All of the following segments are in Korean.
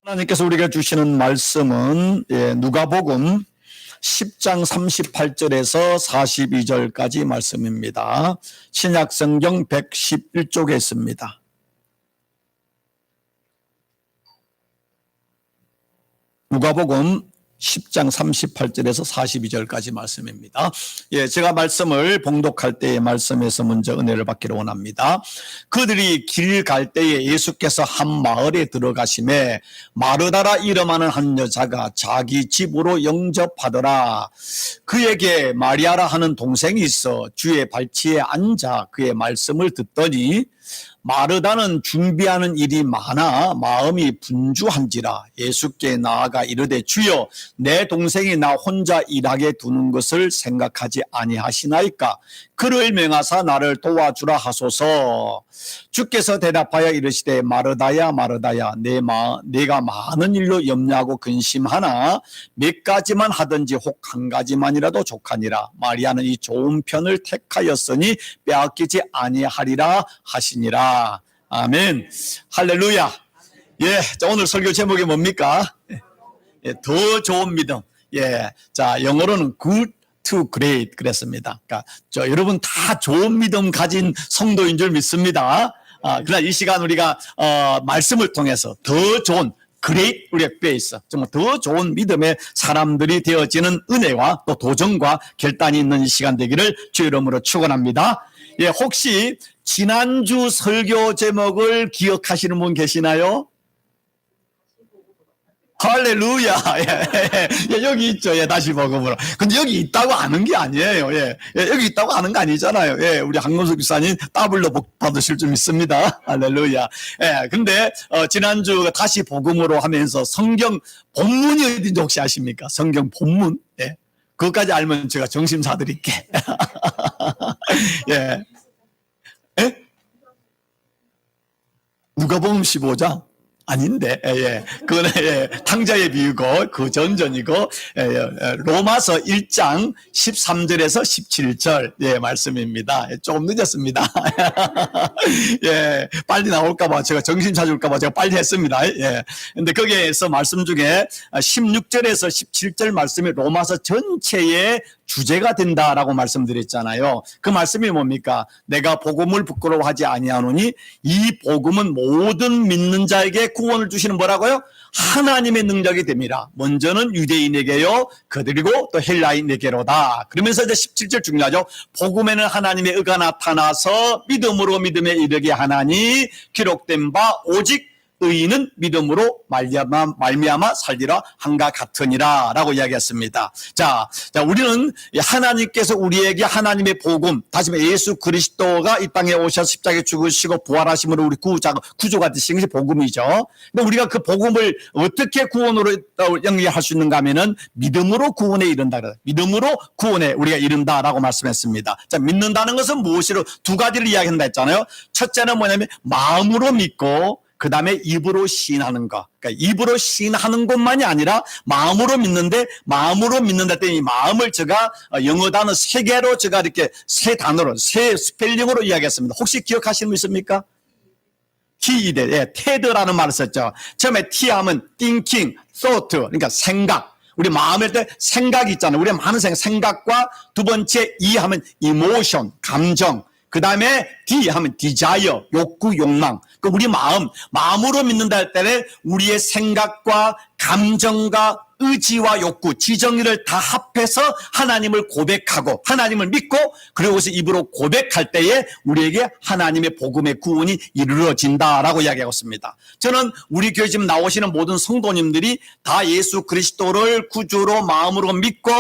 하나님께서 우리가 주시는 말씀은 누가복음 10장 38절에서 42절까지 말씀입니다. 신약성경 111쪽에 있습니다. 누가복음 10장 38절에서 42절까지 말씀입니다. 제가 말씀을 봉독할 때의 말씀에서 먼저 은혜를 받기를 원합니다. 그들이 길 갈 때에 예수께서 한 마을에 들어가심에 마르다라 이름하는 한 여자가 자기 집으로 영접하더라. 그에게 마리아라 하는 동생이 있어 주의 발치에 앉아 그의 말씀을 듣더니 마르다는 준비하는 일이 많아 마음이 분주한지라 예수께 나아가 이르되 주여 내 동생이 나 혼자 일하게 두는 것을 생각하지 아니하시나이까. 그를 명하사 나를 도와주라 하소서. 주께서 대답하여 이르시되 마르다야 마르다야 내가 많은 일로 염려하고 근심하나 몇 가지만 하든지 혹 한 가지만이라도 족하니라. 마리아는 이 좋은 편을 택하였으니 빼앗기지 아니하리라 하시니라. 아멘. 할렐루야. 자, 오늘 설교 제목이 뭡니까? 더 좋은 믿음. 자, 영어로는 good to great 그랬습니다. 그러니까 여러분 다 좋은 믿음 가진 성도인 줄 믿습니다. 그러나 이 시간 우리가 말씀을 통해서 더 좋은 great 우리가 베이스, 정말 더 좋은 믿음의 사람들이 되어지는 은혜와 또 도전과 결단이 있는 이 시간 되기를 주 이름으로 축원합니다. 혹시 지난주 설교 제목을 기억하시는 분 계시나요? 할렐루야. 여기 있죠. 다시 복음으로. 근데 여기 있다고 아는 게 아니에요. 여기 있다고 아는 거 아니잖아요. 우리 한건숙 집사님 더블로 복 받으실 줄 믿습니다. 할렐루야. 근데 지난주 다시 복음으로 하면서 성경 본문이 어딘지 혹시 아십니까? 성경 본문. 그것까지 알면 제가 정신 사드릴게. 누가복음 15장? 아닌데, 그거는, 탕자의 비유고, 그 전전이고, 로마서 1장 13절에서 17절, 말씀입니다. 조금 늦었습니다. 빨리 나올까봐, 제가 정신 차릴까봐 제가 빨리 했습니다. 근데 거기에서 말씀 중에 16절에서 17절 말씀이 로마서 전체의 주제가 된다라고 말씀드렸잖아요. 그 말씀이 뭡니까? 내가 복음을 부끄러워하지 아니하노니 이 복음은 모든 믿는 자에게 구원을 주시는 뭐라고요? 하나님의 능력이 됩니다. 먼저는 유대인에게요, 그리고 또 헬라인에게로다. 그러면서 이제 17절 중요하죠. 복음에는 하나님의 의가 나타나서 믿음으로 믿음에 이르게 하나니 기록된 바 오직 의인은 믿음으로 말미암아 살리라 한가 같으니라 라고 이야기했습니다. 자, 우리는 하나님께서 우리에게 하나님의 복음, 다시 말해 예수 그리스도가 이 땅에 오셔서 십자가에 죽으시고 부활하심으로 우리 구조가 되신 것이 복음이죠. 근데 우리가 그 복음을 어떻게 구원으로 연결할 수 있는가 하면은 믿음으로 구원에 이른다. 믿음으로 구원에 우리가 이른다라고 말씀했습니다. 자, 믿는다는 것은 무엇이로 두 가지를 이야기한다 했잖아요. 첫째는 뭐냐면 마음으로 믿고 그 다음에 입으로 시인하는 것. 그러니까 입으로 시인하는 것만이 아니라 마음으로 믿는데, 마음으로 믿는다 때문에 이 마음을 제가 영어 단어 3개로 제가 이렇게 세 단어로, 세 스펠링으로 이야기했습니다. 혹시 기억하시는 분 있습니까? 테드라는 말을 썼죠. 처음에 T 하면 thinking, thought, 그러니까 생각. 우리 마음에 때 생각이 있잖아요. 우리 많은 생각과 두 번째 E 하면 emotion, 감정. 그 다음에 D 하면 desire, 욕구, 욕망. 그 우리 마음으로 믿는다 할 때는 우리의 생각과 감정과 의지와 욕구, 지정의를 다 합해서 하나님을 고백하고 하나님을 믿고 그리고서 입으로 고백할 때에 우리에게 하나님의 복음의 구원이 이루어진다라고 이야기하고 있습니다. 저는 우리 교회 지금 나오시는 모든 성도님들이 다 예수 그리스도를 구주로 마음으로 믿고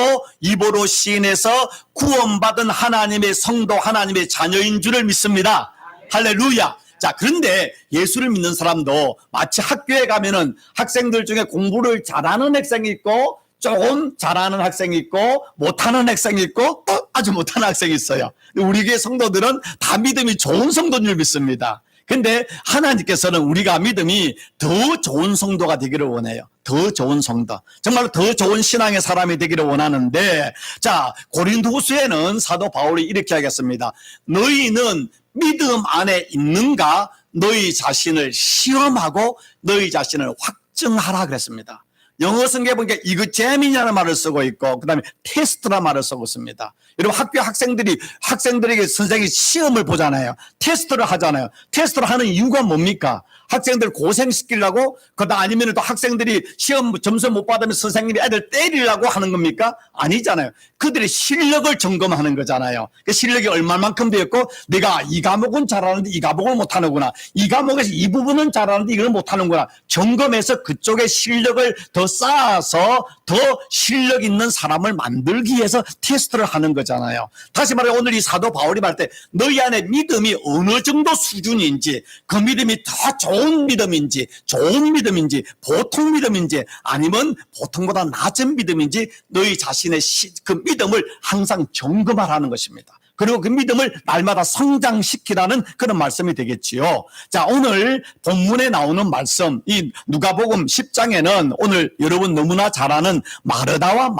입으로 시인해서 구원받은 하나님의 성도, 하나님의 자녀인 줄을 믿습니다. 할렐루야. 자, 그런데 예수를 믿는 사람도 마치 학교에 가면은 학생들 중에 공부를 잘하는 학생이 있고 조금 잘하는 학생이 있고 못하는 학생이 있고 또 아주 못하는 학생이 있어요. 우리 교회 성도들은 다 믿음이 좋은 성도인 줄 믿습니다. 근데 하나님께서는 우리가 믿음이 더 좋은 성도가 되기를 원해요. 더 좋은 성도. 정말로 더 좋은 신앙의 사람이 되기를 원하는데, 자, 고린도후서에는 사도 바울이 이렇게 하겠습니다. 너희는 믿음 안에 있는가? 너희 자신을 시험하고 너희 자신을 입증하라 그랬습니다. 영어 성경에 보니까 examin이라는 말을 쓰고 있고 그다음에 테스트라는 말을 쓰고 있습니다. 여러분 학교 학생들에게 선생님이 시험을 보잖아요. 테스트를 하잖아요. 테스트를 하는 이유가 뭡니까? 학생들 고생시키려고 그다 아니면 또 학생들이 시험 점수 못 받으면 선생님이 애들 때리려고 하는 겁니까? 아니잖아요. 그들의 실력을 점검하는 거잖아요. 그 실력이 얼마만큼 되었고 내가 이 과목은 잘하는데 이 과목은 못하는구나. 이 과목에서 이 부분은 잘하는데 이걸 못하는구나. 점검해서 그쪽의 실력을 더 쌓아서 더 실력 있는 사람을 만들기 위해서 테스트를 하는 거잖아요. 다시 말해 오늘 이 사도 바울이 말할 때 너희 안에 믿음이 어느 정도 수준인지 그 믿음이 더 좋은 믿음인지 보통 믿음인지 아니면 보통보다 낮은 믿음인지 너희 자신의 그 믿음을 항상 점검하라는 것입니다. 그리고 그 믿음을 날마다 성장시키라는 그런 말씀이 되겠지요. 자, 오늘 본문에 나오는 말씀, 이 누가복음 10장에는 오늘 여러분 너무나 잘 아는 마르다와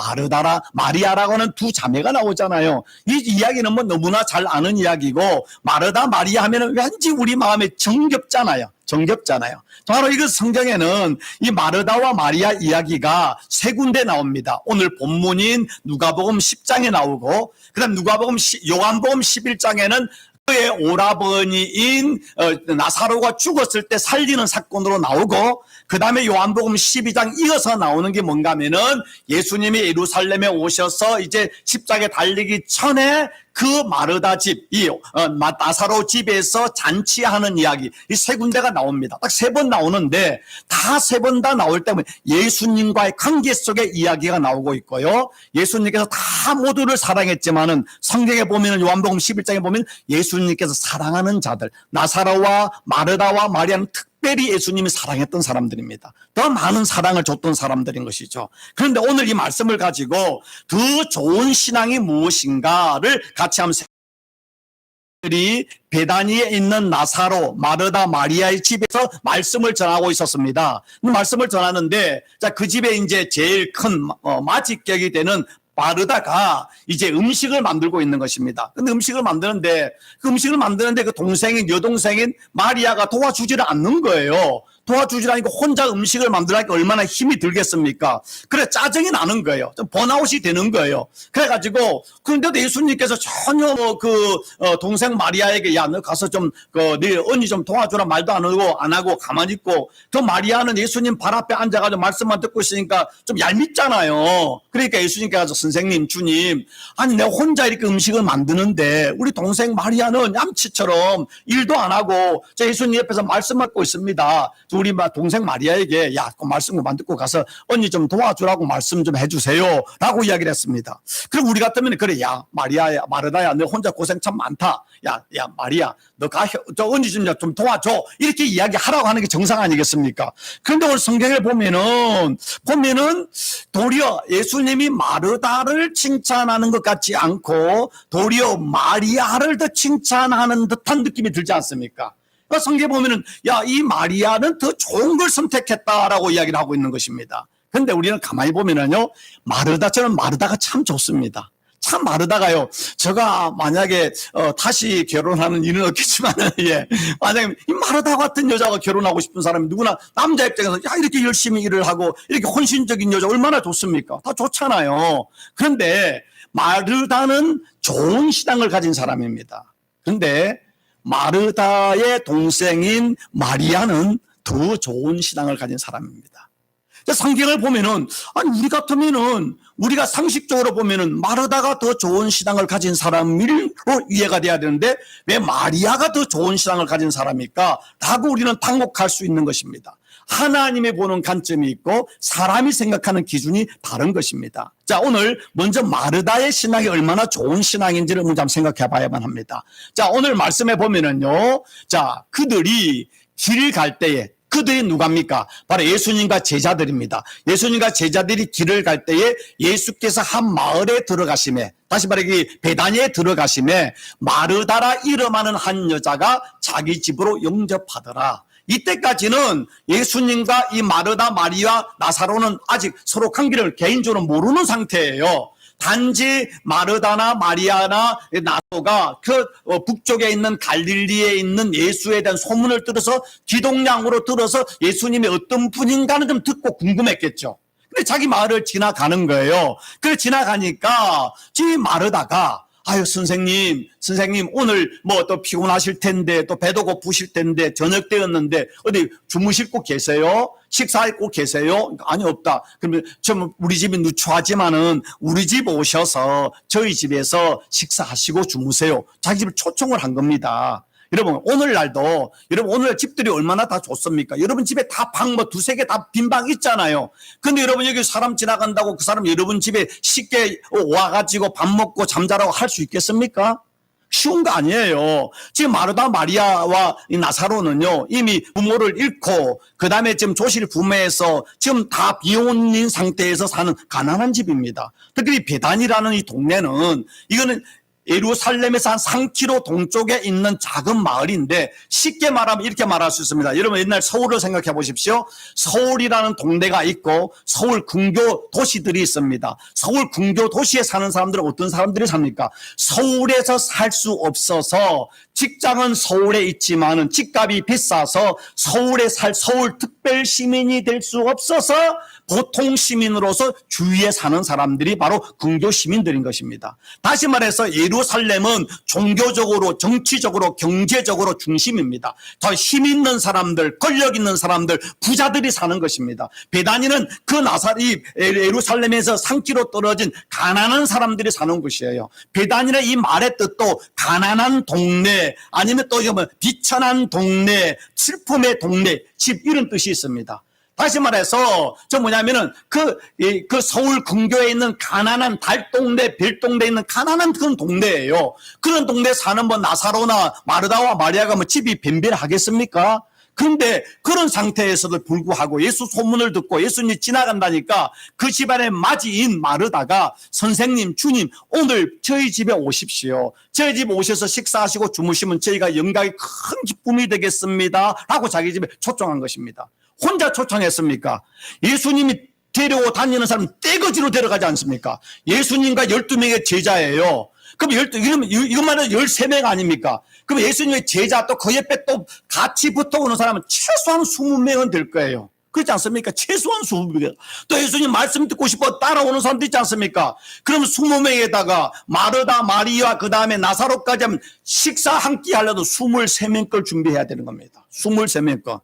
마리아라고 하는 두 자매가 나오잖아요. 이 이야기는 뭐 너무나 잘 아는 이야기고 마르다, 마리아 하면은 왠지 우리 마음에 정겹잖아요. 바로 이거 성경에는 이 마르다와 마리아 이야기가 세 군데 나옵니다. 오늘 본문인 누가복음 10장에 나오고 그다음 요한복음 11장에는 그의 오라버니인 나사로가 죽었을 때 살리는 사건으로 나오고 그 다음에 요한복음 12장 이어서 나오는 게 뭔가 하면은 예수님이 예루살렘에 오셔서 이제 십자가에 달리기 전에 그 마르다 집, 나사로 집에서 잔치하는 이야기, 이 세 군데가 나옵니다. 딱 세 번 나오는데 다 세 번 다 나올 때면 예수님과의 관계 속의 이야기가 나오고 있고요. 예수님께서 다 모두를 사랑했지만은 성경에 보면은 요한복음 11장에 보면 예수님께서 사랑하는 자들, 나사로와 마르다와 마리아는 특별히 예수님이 사랑했던 사람들입니다. 더 많은 사랑을 줬던 사람들인 것이죠. 그런데 오늘 이 말씀을 가지고 더 좋은 신앙이 무엇인가를 같이 한번 들이 베다니에 있는 나사로, 마르다, 마리아의 집에서 말씀을 전하고 있었습니다. 말씀을 전하는데, 자, 그 집에 이제 제일 큰 마지격이 되는 마르다가 이제 음식을 만들고 있는 것입니다. 근데 음식을 만드는데 그 동생인, 여동생인 마리아가 도와주지를 않는 거예요. 도와주지 않으니까 혼자 음식을 만들라니까 얼마나 힘이 들겠습니까? 그래 짜증이 나는 거예요. 좀 번아웃이 되는 거예요. 그래가지고 그런데도 예수님께서 전혀 동생 마리아에게 야 너 가서 좀 네 언니 좀 도와주라 말도 안 하고 가만히 있고 그 마리아는 예수님 발 앞에 앉아가지고 말씀만 듣고 있으니까 좀 얄밉잖아요. 그러니까 예수님께서 선생님 주님 아니 내가 혼자 이렇게 음식을 만드는데 우리 동생 마리아는 얌치처럼 일도 안 하고 저 예수님 옆에서 말씀 받고 있습니다. 우리 동생 마리아에게 야, 그 말씀 그만 듣고 가서 언니 좀 도와주라고 말씀 좀 해주세요 라고 이야기를 했습니다. 그럼 우리 같으면 그래 야 마리아야 마르다야 너 혼자 고생 참 많다. 야 마리아 너 저 언니 좀 도와줘 이렇게 이야기하라고 하는 게 정상 아니겠습니까? 그런데 오늘 성경을 보면은 도리어 예수님이 마르다를 칭찬하는 것 같지 않고 도리어 마리아를 더 칭찬하는 듯한 느낌이 들지 않습니까? 성경에 보면은 이 마리아는 더 좋은 걸 선택했다라고 이야기를 하고 있는 것입니다. 그런데 우리는 가만히 보면은요 마르다처럼 마르다가 참 좋습니다. 참 마르다가요 제가 만약에 다시 결혼하는 일은 없겠지만은 만약에 이 마르다 같은 여자가 결혼하고 싶은 사람이 누구나 남자 입장에서 이렇게 열심히 일을 하고 이렇게 헌신적인 여자 얼마나 좋습니까? 다 좋잖아요. 그런데 마르다는 좋은 신앙을 가진 사람입니다. 그런데 마르다의 동생인 마리아는 더 좋은 신앙을 가진 사람입니다. 성경을 보면은 우리 같으면은 우리가 상식적으로 보면은 마르다가 더 좋은 신앙을 가진 사람으로 이해가 돼야 되는데 왜 마리아가 더 좋은 신앙을 가진 사람일까? 라고 우리는 당혹할 수 있는 것입니다. 하나님이 보는 관점이 있고 사람이 생각하는 기준이 다른 것입니다. 자, 오늘 먼저 마르다의 신앙이 얼마나 좋은 신앙인지를 먼저 한번 생각해 봐야만 합니다. 자, 오늘 말씀해 보면은요. 자, 그들이 길 갈 때에 그들이 누굽니까? 바로 예수님과 제자들입니다. 예수님과 제자들이 길을 갈 때에 예수께서 한 마을에 들어가심에 다시 말하기 베다니에 들어가심에 마르다라 이름하는 한 여자가 자기 집으로 영접하더라. 이때까지는 예수님과 이 마르다, 마리아, 나사로는 아직 서로 관계를 개인적으로 모르는 상태예요. 단지 마르다나 마리아나 나소가 그 북쪽에 있는 갈릴리에 있는 예수에 대한 소문을 들어서 기동량으로 들어서 예수님이 어떤 분인가는 좀 듣고 궁금했겠죠. 근데 자기 마을을 지나가는 거예요. 그래 지나가니까 지금 마르다가 아유 선생님 오늘 뭐 또 피곤하실 텐데 또 배도 고프실 텐데 저녁 되었는데 어디 주무시고 계세요? 식사하고 계세요? 아니 없다. 그러면 좀 우리 집이 누추하지만은 우리 집 오셔서 저희 집에서 식사하시고 주무세요. 자기 집을 초청을 한 겁니다. 여러분 오늘날도 여러분 오늘 집들이 얼마나 다 좋습니까? 여러분 집에 다 방 뭐 두세 개 다 빈 방 있잖아요. 근데 여러분 여기 사람 지나간다고 그 사람 여러분 집에 쉽게 와가지고 밥 먹고 잠자라고 할 수 있겠습니까? 쉬운 거 아니에요. 지금 마르다 마리아와 이 나사로는요 이미 부모를 잃고 그 다음에 지금 조실 부모에서 지금 다 비혼인 상태에서 사는 가난한 집입니다. 특히 베단이라는 이 동네는 이거는 예루살렘에서 한 3km 동쪽에 있는 작은 마을인데 쉽게 말하면 이렇게 말할 수 있습니다. 여러분 옛날 서울을 생각해 보십시오. 서울이라는 동네가 있고 서울 근교 도시들이 있습니다. 서울 근교 도시에 사는 사람들은 어떤 사람들이 삽니까? 서울에서 살 수 없어서 직장은 서울에 있지만은 집값이 비싸서 서울에 서울 특별 시민이 될 수 없어서 보통 시민으로서 주위에 사는 사람들이 바로 근교 시민들인 것입니다. 다시 말해서 예루살렘은 종교적으로, 정치적으로, 경제적으로 중심입니다. 더 힘 있는 사람들, 권력 있는 사람들, 부자들이 사는 것입니다. 베다니는 그 예루살렘에서 3km 떨어진 가난한 사람들이 사는 곳이에요. 베다니는 이 말의 뜻도 가난한 동네, 아니면 또 비천한 동네, 슬픔의 동네, 집 이런 뜻이 있습니다. 다시 말해서 저 뭐냐면은 그 서울 근교에 있는 가난한 달동네, 별동네에 있는 가난한 그런 동네예요. 그런 동네에 사는 뭐 나사로나 마르다와 마리아가 뭐 집이 뱀뱀하겠습니까? 그런데 그런 상태에서도 불구하고 예수 소문을 듣고 예수님이 지나간다니까 그 집안의 맞이인 마르다가 선생님, 주님 오늘 저희 집에 오십시오. 저희 집에 오셔서 식사하시고 주무시면 저희가 영광이 큰 기쁨이 되겠습니다. 라고 자기 집에 초청한 것입니다. 혼자 초청했습니까? 예수님이 데려고 다니는 사람 떼거지로 데려가지 않습니까? 예수님과 12명의 제자예요. 그럼 이것만은 13명 아닙니까? 그럼 예수님의 제자 또 그 옆에 또 같이 붙어오는 사람은 최소한 20명은 될 거예요. 그렇지 않습니까? 최소한 20명. 또 예수님 말씀 듣고 싶어 따라오는 사람도 있지 않습니까? 그럼 20명에다가 마르다, 마리아, 그 다음에 나사로까지 하면 식사 한 끼 하려도 23명 걸 준비해야 되는 겁니다. 23명 거.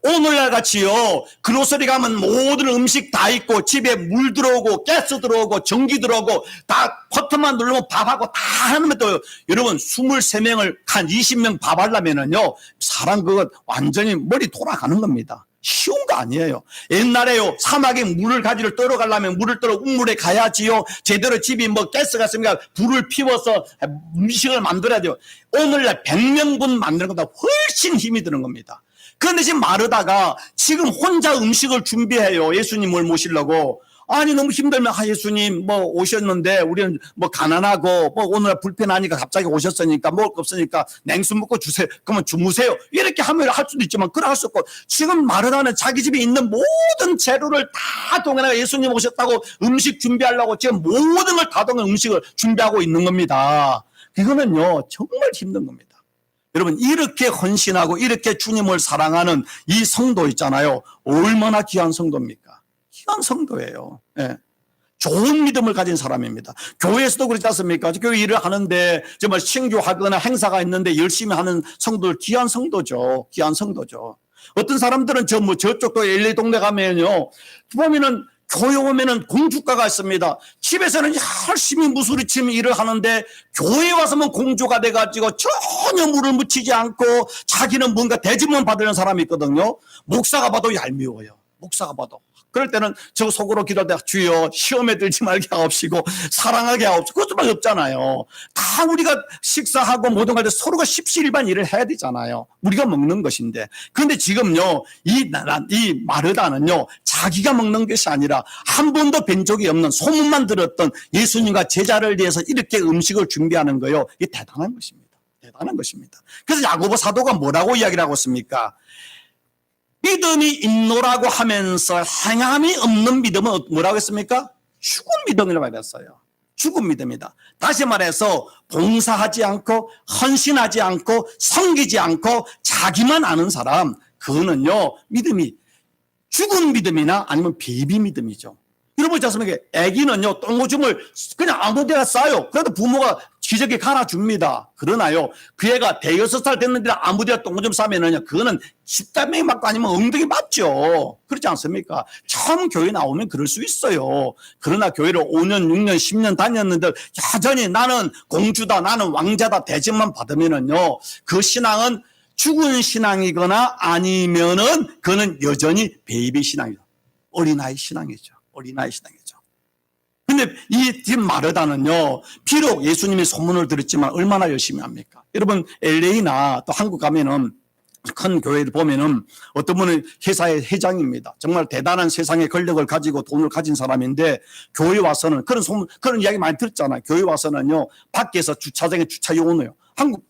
오늘날 같이요 그로서리 가면 모든 음식 다 있고 집에 물 들어오고 가스 들어오고 전기 들어오고 다 버튼만 누르면 밥하고 다 하면 또 여러분 23명을 한 20명 밥 하려면은요 사람 그거 완전히 머리 돌아가는 겁니다. 쉬운 거 아니에요. 옛날에요 사막에 물을 가지러 떨어가려면 물을 떨어 우물에 가야지요. 제대로 집이 뭐 가스가 있으니까 불을 피워서 음식을 만들어야 돼요. 오늘날 100명분 만드는 것보다 훨씬 힘이 드는 겁니다. 그런데 지금 마르다가 지금 혼자 음식을 준비해요. 예수님을 모시려고. 아니 너무 힘들면 예수님 뭐 오셨는데 우리는 뭐 가난하고 뭐 오늘 불편하니까 갑자기 오셨으니까 먹을 거 없으니까 냉수 먹고 주세요. 그러면 주무세요. 이렇게 하면 할 수도 있지만 그럴 수 없고 지금 마르다는 자기 집에 있는 모든 재료를 다 동원해서 예수님 오셨다고 음식 준비하려고 지금 모든 걸 다 동원 음식을 준비하고 있는 겁니다. 이거는요 정말 힘든 겁니다. 여러분 이렇게 헌신하고 이렇게 주님을 사랑하는 이 성도 있잖아요. 얼마나 귀한 성도입니까? 귀한 성도예요. 예. 좋은 믿음을 가진 사람입니다. 교회에서도 그렇지 않습니까? 교회 일을 하는데 정말 신교하거나 행사가 있는데 열심히 하는 성도들 귀한 성도죠. 귀한 성도죠. 어떤 사람들은 저쪽도 LA 동네 가면요. 보면은 교회 오면은 공주가가 있습니다. 집에서는 열심히 무술이치며 일을 하는데 교회 와서는 공주가 돼가지고 전혀 물을 묻히지 않고 자기는 뭔가 대접만 받으려는 사람이 있거든요. 목사가 봐도 얄미워요. 목사가 봐도. 그럴 때는 저 속으로 기도할 때 주여 시험에 들지 말게 하옵시고 사랑하게 하옵시고 그것밖에 없잖아요. 다 우리가 식사하고 모든 걸 때 서로가 십시일반 일을 해야 되잖아요. 우리가 먹는 것인데. 그런데 지금요 이 마르다는요 자기가 먹는 것이 아니라 한 번도 뵌 적이 없는 소문만 들었던 예수님과 제자를 위해서 이렇게 음식을 준비하는 거요. 이게 대단한 것입니다. 대단한 것입니다. 그래서 야고보 사도가 뭐라고 이야기를 하고 있습니까? 믿음이 있노라고 하면서 행함이 없는 믿음은 뭐라고 했습니까? 죽은 믿음이라고 말했어요. 죽은 믿음이다. 다시 말해서 봉사하지 않고 헌신하지 않고 섬기지 않고 자기만 아는 사람, 그거는요 믿음이 죽은 믿음이나 아니면 베이비 믿음이죠. 여러분 있지 않습니까? 애기는요 똥오줌을 그냥 아무 데나 싸요. 그래도 부모가 기저귀 갈아줍니다. 그러나요 그 애가 대여섯 살 됐는데 아무 데나 똥오줌 싸면은요 그거는 십다명이 맞고 아니면 엉덩이 맞죠. 그렇지 않습니까? 처음 교회 나오면 그럴 수 있어요. 그러나 교회를 5년 6년 10년 다녔는데 여전히 나는 공주다 나는 왕자다 대접만 받으면은요 그 신앙은 죽은 신앙이거나 아니면은 그는 여전히 베이비 신앙이죠. 어린아이 신앙이죠. 어린아이 신앙이죠. 근데 이 팀 마르다는요, 비록 예수님의 소문을 들었지만 얼마나 열심히 합니까? 여러분, LA나 또 한국 가면은 큰 교회를 보면은 어떤 분은 회사의 회장입니다. 정말 대단한 세상의 권력을 가지고 돈을 가진 사람인데 교회 와서는 그런 소문, 그런 이야기 많이 들었잖아요. 교회 와서는요, 밖에서 주차장에 주차 요원해요. 한국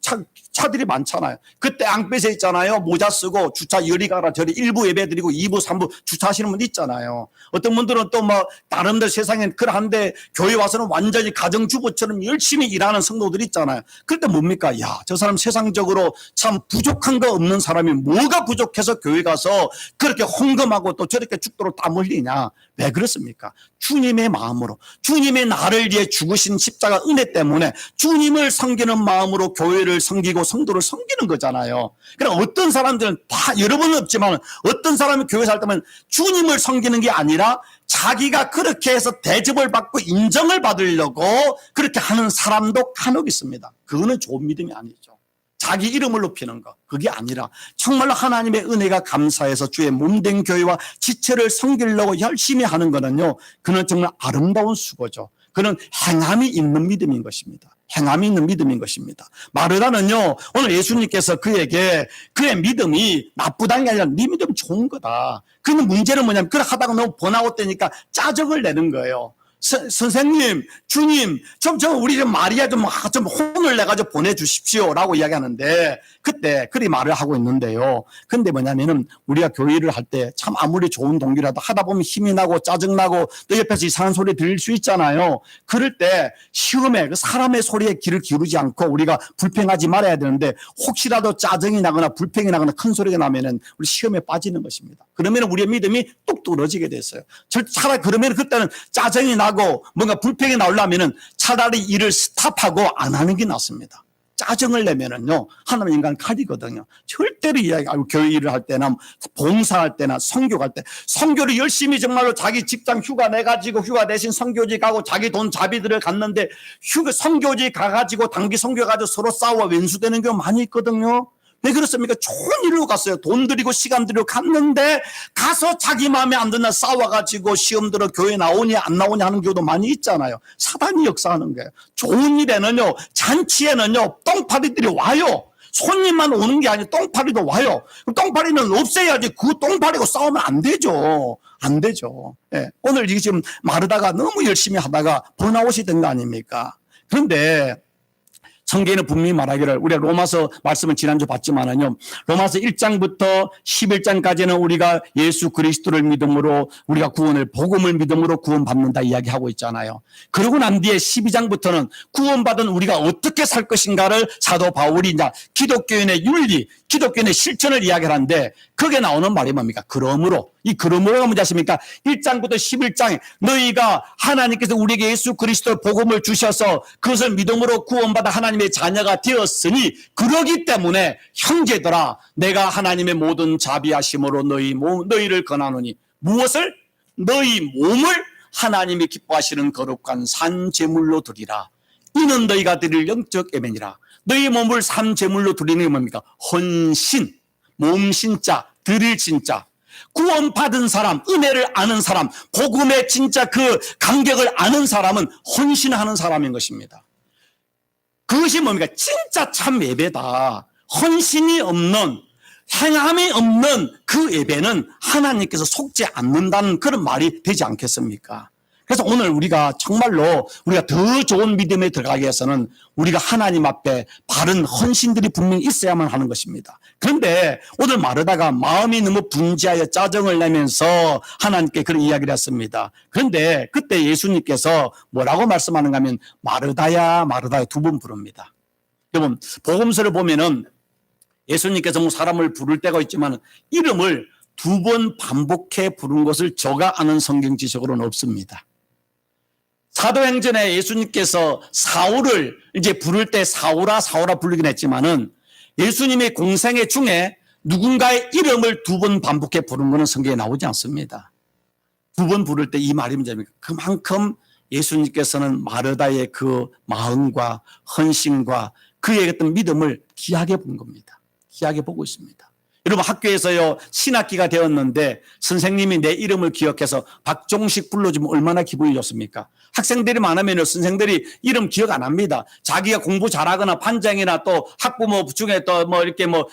차들이 많잖아요. 그때 앙뺏에 있잖아요. 모자 쓰고 주차 이리 가라 저리 1부 예배 드리고 2부 3부 주차하시는 분 있잖아요. 어떤 분들은 또 뭐 다른 데 세상엔 그러한데 교회 와서는 완전히 가정주부처럼 열심히 일하는 성도들 있잖아요. 그럴 때 뭡니까? 야, 저 사람 세상적으로 참 부족한 거 없는 사람이 뭐가 부족해서 교회 가서 그렇게 헌금하고 또 저렇게 죽도록 땀 흘리냐. 왜 그렇습니까? 주님의 마음으로 주님의 나를 위해 죽으신 십자가 은혜 때문에 주님을 섬기는 마음으로 교회를 섬기고 성도를 섬기는 거잖아요. 그러니까 어떤 사람들은 다 여러분은 없지만 어떤 사람이 교회 살 때면 주님을 섬기는 게 아니라 자기가 그렇게 해서 대접을 받고 인정을 받으려고 그렇게 하는 사람도 간혹 있습니다. 그거는 좋은 믿음이 아니죠. 자기 이름을 높이는 거 그게 아니라 정말로 하나님의 은혜가 감사해서 주의 몸된 교회와 지체를 섬기려고 열심히 하는 거는요 그는 정말 아름다운 수고죠. 그는 행함이 있는 믿음인 것입니다. 행함이 있는 믿음인 것입니다. 마르다는요 오늘 예수님께서 그에게 그의 믿음이 나쁘다는 게 아니라 네 믿음 좋은 거다. 그는 문제는 뭐냐면 그렇게 하다가 너무 번아웃 되니까 짜증을 내는 거예요. 선생님, 주님, 우리 좀 마리아 좀 혼을 내가지고 보내주십시오. 라고 이야기하는데, 그때 그리 말을 하고 있는데요. 근데 뭐냐면은, 우리가 교회를 할 때 참 아무리 좋은 동기라도 하다 보면 힘이 나고 짜증나고 또 옆에서 이상한 소리 들릴 수 있잖아요. 그럴 때 시험에 사람의 소리에 귀를 기울이지 않고 우리가 불평하지 말아야 되는데, 혹시라도 짜증이 나거나 불평이 나거나 큰 소리가 나면은 우리 시험에 빠지는 것입니다. 그러면 우리의 믿음이 뚝 떨어지게 됐어요. 차라리 그러면 그때는 짜증이 나고 뭔가 불평이 나오려면은 차라리 일을 스탑하고 안 하는 게 낫습니다. 짜증을 내면은요, 하나님 인간 칼이거든요. 절대로 교회 일을 할 때나 봉사할 때나 선교할 때, 선교를 열심히 정말로 자기 직장 휴가 내가지고 휴가 대신 선교지 가고 자기 돈 자비들을 갔는데 선교지 가가지고 단기 선교 가지고 서로 싸워 왼수되는 경우 많이 있거든요. 왜 그렇습니까? 좋은 일로 갔어요. 돈 들이고 시간 들이고 갔는데 가서 자기 마음에 안 드나 싸워가지고 시험 들어 교회 나오냐 안 나오냐 하는 경우도 많이 있잖아요. 사단이 역사하는 거예요. 좋은 일에는요, 잔치에는요, 똥파리들이 와요. 손님만 오는 게 아니고 똥파리도 와요. 그럼 똥파리는 없애야지. 그 똥파리고 싸우면 안 되죠. 안 되죠. 예. 오늘 이게 지금 마르다가 너무 열심히 하다가 번아웃이 된 거 아닙니까? 그런데 성경에는 분명히 말하기를, 우리가 로마서 말씀을 지난주 봤지만은요, 로마서 1장부터 11장까지는 우리가 예수 그리스도를 믿음으로 우리가 복음을 믿음으로 구원받는다 이야기하고 있잖아요. 그러고 난 뒤에 12장부터는 구원받은 우리가 어떻게 살 것인가를 사도 바울이 이제 기독교인의 윤리, 기독교인의 실천을 이야기하는데, 거기에 나오는 말이 뭡니까? 그러므로. 이 그러므로가 뭔지 아십니까? 1장부터 11장에 너희가 하나님께서 우리에게 예수 그리스도 복음을 주셔서 그것을 믿음으로 구원받아 하나님의 자녀가 되었으니, 그러기 때문에 형제들아, 내가 하나님의 모든 자비하심으로 너희를 권하노니, 무엇을? 너희 몸을 하나님이 기뻐하시는 거룩한 산 제물로 드리라. 이는 너희가 드릴 영적 예배니라. 너희 몸을 산 제물로 드리는 게 뭡니까? 헌신, 몸 신자, 드릴 진짜. 구원받은 사람, 은혜를 아는 사람, 복음의 진짜 그 감격을 아는 사람은 헌신하는 사람인 것입니다. 그것이 뭡니까? 진짜 참 예배다. 헌신이 없는, 행함이 없는 그 예배는 하나님께서 속지 않는다는 그런 말이 되지 않겠습니까? 그래서 오늘 우리가 정말로 우리가 더 좋은 믿음에 들어가기 위해서는 우리가 하나님 앞에 바른 헌신들이 분명히 있어야만 하는 것입니다. 그런데 오늘 마르다가 마음이 너무 분지하여 짜증을 내면서 하나님께 그런 이야기를 했습니다. 그런데 그때 예수님께서 뭐라고 말씀하는가 하면 마르다야 마르다야 두 번 부릅니다. 여러분 복음서를 보면은 예수님께서 뭐 사람을 부를 때가 있지만 이름을 두 번 반복해 부른 것을 저가 아는 성경 지식으로는 없습니다. 사도행전에 예수님께서 사울을 이제 부를 때 사울아 사울아 부르긴 했지만은 예수님의 공생애 중에 누군가의 이름을 두 번 반복해 부른 것은 성경에 나오지 않습니다. 두 번 부를 때 이 말이 문제입니다. 그만큼 예수님께서는 마르다의 그 마음과 헌신과 그의 어떤 믿음을 귀하게 본 겁니다. 귀하게 보고 있습니다. 여러분 학교에서요 신학기가 되었는데 선생님이 내 이름을 기억해서 박종식 불러주면 얼마나 기분이 좋습니까? 학생들이 많으면 선생들이 이름 기억 안 합니다. 자기가 공부 잘하거나 반장이나 또 학부모 중에 또 뭐 이렇게 뭐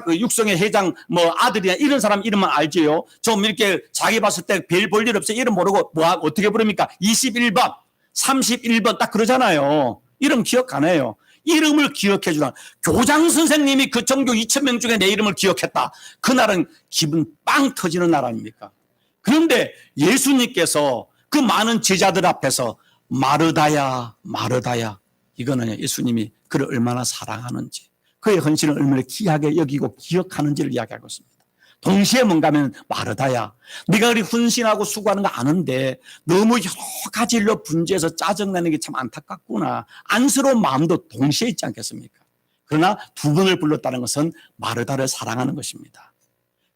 육성회 회장 뭐 아들이나 이런 사람 이름만 알지요. 좀 이렇게 자기 봤을 때 별 볼 일 없어요. 이름 모르고 뭐 어떻게 부릅니까? 21번, 31번 딱 그러잖아요. 이름 기억 안 해요. 이름을 기억해 주라. 교장 선생님이 그 전교 2,000명 중에 내 이름을 기억했다. 그날은 기분 빵 터지는 날 아닙니까? 그런데 예수님께서 그 많은 제자들 앞에서 마르다야 마르다야 이거는 예수님이 그를 얼마나 사랑하는지 그의 헌신을 얼마나 귀하게 여기고 기억하는지를 이야기하고 있습니다. 동시에 뭔가 하면 마르다야 네가 그리 헌신하고 수고하는 거 아는데 너무 여러 가지 일로 분주해서 짜증나는 게 참 안타깝구나. 안쓰러운 마음도 동시에 있지 않겠습니까? 그러나 두 번을 불렀다는 것은 마르다를 사랑하는 것입니다.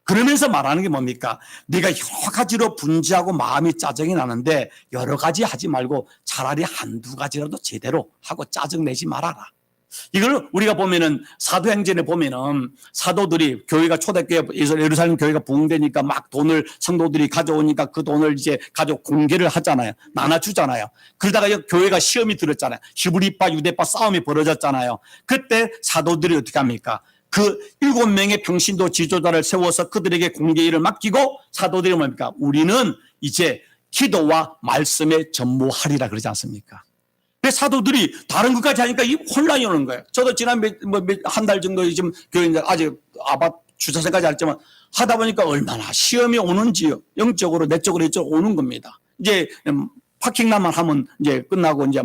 그러면서 말하는 게 뭡니까? 네가 여러 가지로 분주하고 마음이 짜증이 나는데 여러 가지 하지 말고 차라리 한두 가지라도 제대로 하고 짜증내지 말아라. 이걸 우리가 보면은 사도행전에 보면은 사도들이 교회가 초대교회 예루살렘 교회가 부흥되니까 막 돈을 성도들이 가져오니까 그 돈을 이제 가지고 공개를 하잖아요. 나눠주잖아요. 그러다가 교회가 시험이 들었잖아요. 히브리파 유대파 싸움이 벌어졌잖아요. 그때 사도들이 어떻게 합니까? 그 7명의 평신도 지도자를 세워서 그들에게 공개 일을 맡기고 사도들이 뭡니까? 우리는 이제 기도와 말씀에 전무하리라 그러지 않습니까? 사도들이 다른 것까지 하니까 이 혼란이 오는 거예요. 저도 지난 한 달 정도 지금 교회 아직 아바 주차생까지 했지만 하다 보니까 얼마나 시험이 오는지요. 영적으로 내적으로 이쪽으로 오는 겁니다. 이제 파킹만 하면 이제 끝나고 이제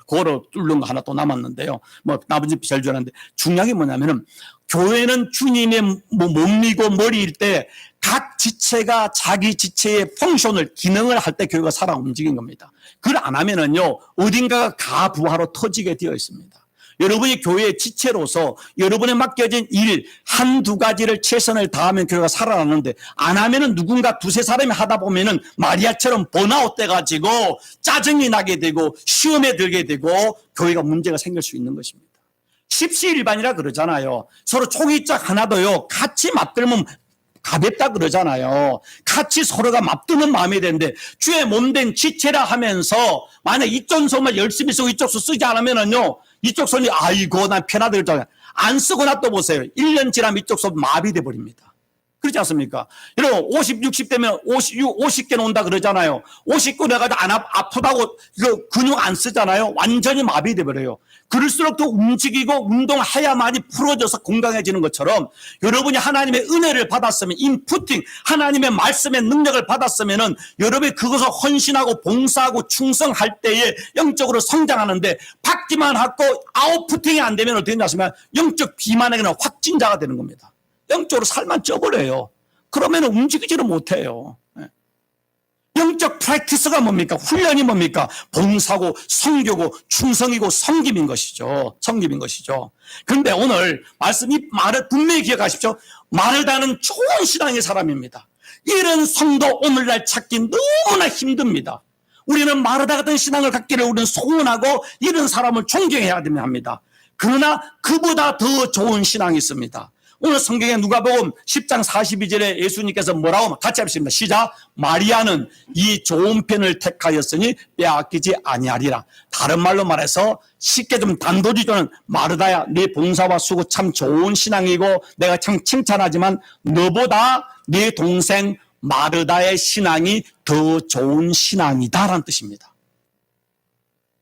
고로 뚫는 거 하나 또 남았는데요. 뭐 나머지 잘 줄 알았는데 중요한 게 뭐냐면은 교회는 주님의 몸이고 머리일 때 각 지체가 자기 지체의 펑션을 기능을 할 때 교회가 살아 움직인 겁니다. 그걸 안 하면은요 어딘가가 가부하로 터지게 되어 있습니다. 여러분이 교회의 지체로서 여러분에 맡겨진 일 한두 가지를 최선을 다하면 교회가 살아나는데 안 하면은 누군가 두세 사람이 하다 보면은 마리아처럼 번아웃 돼가지고 짜증이 나게 되고 시험에 들게 되고 교회가 문제가 생길 수 있는 것입니다. 십시일반이라 그러잖아요. 서로 총이짝 하나도요 같이 맞들면 가볍다 그러잖아요. 같이 서로가 맞드는 마음이 되는데 주의 몸된 지체라 하면서 만약 이쪽 손만 열심히 쓰고 이쪽 손 쓰지 않으면은요 이쪽 손이 아이고 난 편하다 그러잖아요. 안 쓰고 놔둬 보세요. 1년 지나면 이쪽 손 마비돼 버립니다. 그렇지 않습니까? 여러분 50, 60 되면 50개 온다 그러잖아요. 50개 내가지고 안 아프다고 그 근육 안 쓰잖아요. 완전히 마비돼 버려요. 그럴수록 더 움직이고 운동해야만이 풀어져서 건강해지는 것처럼 여러분이 하나님의 은혜를 받았으면 인푸팅 하나님의 말씀의 능력을 받았으면은 여러분이 그것을 헌신하고 봉사하고 충성할 때에 영적으로 성장하는데 받기만 하고 아웃푸팅이 안 되면 어떻게 되냐면 영적 비만에게는 확진자가 되는 겁니다. 영적으로 살만 쪄버려요. 그러면 움직이지를 못해요. 영적 프랙티스가 뭡니까? 훈련이 뭡니까? 봉사고 성교고 충성이고 섬김인 것이죠. 섬김인 것이죠. 그런데 오늘 말씀이 말을 분명히 기억하십시오. 마르다는 좋은 신앙의 사람입니다. 이런 성도 오늘날 찾기 너무나 힘듭니다. 우리는 마르다 같은 신앙을 갖기를 우리는 소원하고 이런 사람을 존경해야 합니다. 그러나 그보다 더 좋은 신앙이 있습니다. 오늘 성경에 누가복음 10장 42절에 예수님께서 뭐라고 같이 합시다. 시작. 마리아는 이 좋은 편을 택하였으니 빼앗기지 아니하리라. 다른 말로 말해서 쉽게 좀 단도직입적으로는 마르다야 네 봉사와 수고 참 좋은 신앙이고 내가 참 칭찬하지만 너보다 네 동생 마르다의 신앙이 더 좋은 신앙이다라는 뜻입니다.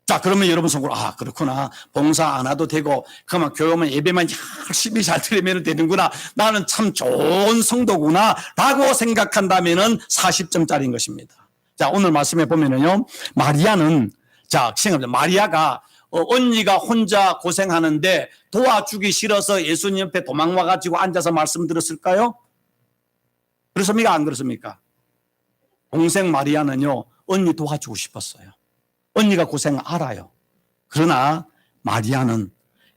자, 그러면 여러분 속으로, 아, 그렇구나. 봉사 안 해도 되고, 그만 교회만 예배만 열심히 잘 드리면 되는구나. 나는 참 좋은 성도구나. 라고 생각한다면은 40점짜리인 것입니다. 자, 오늘 말씀해 보면은요, 마리아는, 자, 생각합니다. 마리아가 언니가 혼자 고생하는데 도와주기 싫어서 예수님 옆에 도망와가지고 앉아서 말씀 들었을까요? 그렇습니까? 안 그렇습니까? 동생 마리아는요, 언니 도와주고 싶었어요. 언니가 고생 알아요. 그러나 마리아는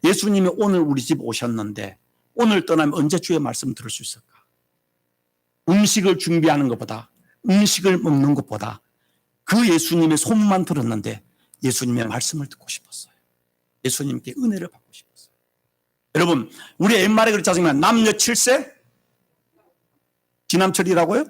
예수님이 오늘 우리 집 오셨는데 오늘 떠나면 언제 주의 말씀 들을 수 있을까? 음식을 준비하는 것보다, 음식을 먹는 것보다 그 예수님의 소문만 들었는데 예수님의 말씀을 듣고 싶었어요. 예수님께 은혜를 받고 싶었어요. 여러분, 우리 옛말에 그렇지 않습니까? 남녀 7세? 지남철이라고요?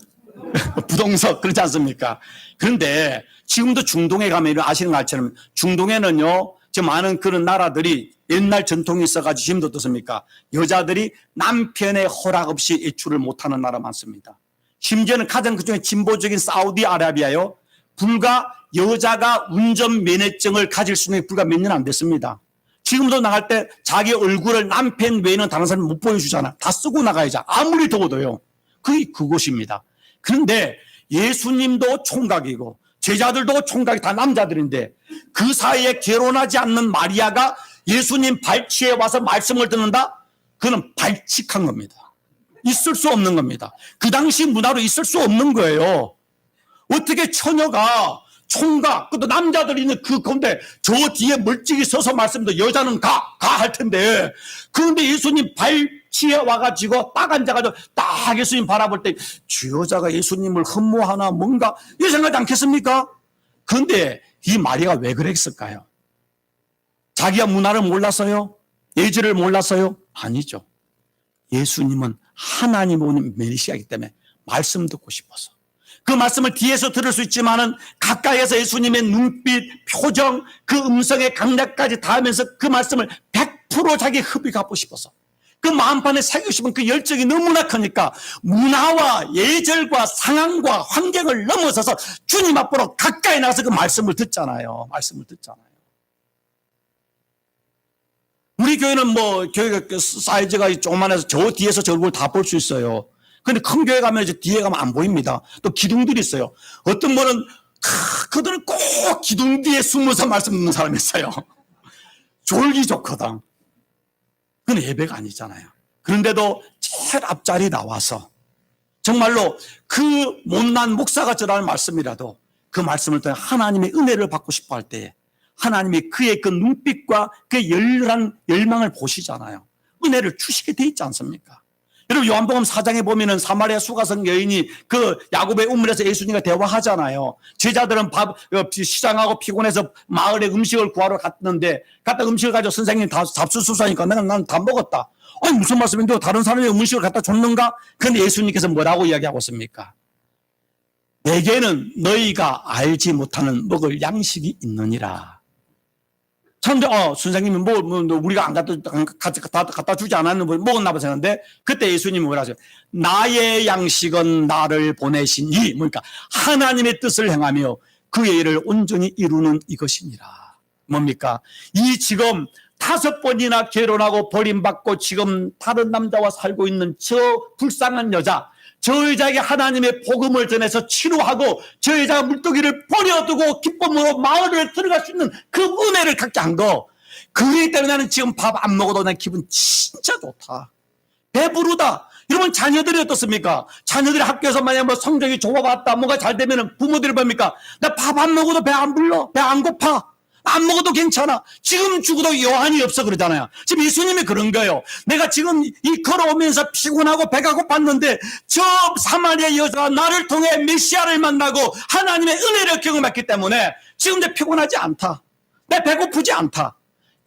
부동석, 그렇지 않습니까? 그런데 지금도 중동에 가면 아시는 것처럼 중동에는요, 지금 많은 그런 나라들이 옛날 전통이 있어가지고 지금도 어떻습니까? 여자들이 남편의 허락 없이 외출을 못하는 나라 많습니다. 심지어는 가장 그중에 진보적인 사우디아라비아요, 불과 여자가 운전면허증을 가질 수 있는 게 불과 몇 년 안 됐습니다. 지금도 나갈 때 자기 얼굴을 남편 외에는 다른 사람 못 보여주잖아. 다 쓰고 나가야죠. 아무리 더워도요. 그게 그것입니다. 그런데 예수님도 총각이고 제자들도 총각이 다 남자들인데 그 사이에 결혼하지 않는 마리아가 예수님 발치에 와서 말씀을 듣는다? 그는 발칙한 겁니다. 있을 수 없는 겁니다. 그 당시 문화로 있을 수 없는 거예요. 어떻게 처녀가 총각, 또 남자들이 있는 그 가운데 저 뒤에 멀찍이 서서 말씀도 여자는 가 할 텐데, 그런데 예수님 발치에 와가지고 딱 앉아가지고 딱 예수님 바라볼 때 주 여자가 예수님을 흠모하나 뭔가 이런 생각하지 않겠습니까? 그런데 이 마리아가 왜 그랬을까요? 자기가 문화를 몰라서요? 예절을 몰라서요? 아니죠. 예수님은 하나님 오는 메시아이기 때문에 말씀 듣고 싶어서. 그 말씀을 뒤에서 들을 수 있지만은 가까이에서 예수님의 눈빛, 표정, 그 음성의 강약까지 닿으면서 그 말씀을 100% 자기 흡입하고 싶어서. 그 마음판에 새기고 싶은 그 열정이 너무나 크니까 문화와 예절과 상황과 환경을 넘어서서 주님 앞으로 가까이 나가서 그 말씀을 듣잖아요. 말씀을 듣잖아요. 우리 교회는 뭐 교회가 사이즈가 조그만해서 저 뒤에서 저 얼굴 다 볼 수 있어요. 근데 큰 교회 가면 이제 뒤에 가면 안 보입니다. 또 기둥들이 있어요. 어떤 분은 그들은 꼭 기둥 뒤에 숨어서 말씀 듣는 사람이 있어요. 졸기 좋거든. 그건 예배가 아니잖아요. 그런데도 제일 앞자리 나와서 정말로 그 못난 목사가 전하는 말씀이라도 그 말씀을 통해 하나님의 은혜를 받고 싶어 할 때에 하나님이 그의 그 눈빛과 그 열렬한 열망을 보시잖아요. 은혜를 주시게 돼 있지 않습니까? 여러분 요한복음 4장에 보면은 사마리아 수가성 여인이 그 야곱의 우물에서 예수님과 대화하잖아요. 제자들은 시장하고 피곤해서 마을에 음식을 구하러 갔는데 갔다 음식을 가지고 선생님 다 잡수수사니까 난 다 먹었다. 아니 무슨 말씀인데요? 다른 사람이 음식을 갖다 줬는가? 그런데 예수님께서 뭐라고 이야기하고 있습니까? 내게는 너희가 알지 못하는 먹을 양식이 있느니라. 근데 선생님이 우리가 안 갖다 주지 않았는데 먹었나 봐 생각하는데 그때 예수님이 뭐라 하세요? 나의 양식은 나를 보내시니, 그러니까 하나님의 뜻을 행하며 그의 일을 온전히 이루는 이것이니라. 뭡니까? 이 지금 5번이나 결혼하고 버림받고 지금 다른 남자와 살고 있는 저 불쌍한 여자, 저 여자에게 하나님의 복음을 전해서 치료하고 저 여자가 물고기를 버려두고 기쁨으로 마을에 들어갈 수 있는 그 은혜를 갖게 한 거. 그렇기 때문에 나는 지금 밥 안 먹어도 난 기분 진짜 좋다. 배부르다. 여러분 자녀들이 어떻습니까? 자녀들이 학교에서 만약 뭐 성적이 좋아봤다, 뭐가 잘 되면은 부모들이 뭡니까? 나 밥 안 먹어도 배 안 불러, 배 안 고파. 안 먹어도 괜찮아. 지금 죽어도 여한이 없어 그러잖아요. 지금 예수님이 그런 거예요. 내가 지금 이 걸어오면서 피곤하고 배가 고팠는데 저 사마리아 여자가 나를 통해 메시아를 만나고 하나님의 은혜를 경험했기 때문에 지금 내 피곤하지 않다. 내 배고프지 않다.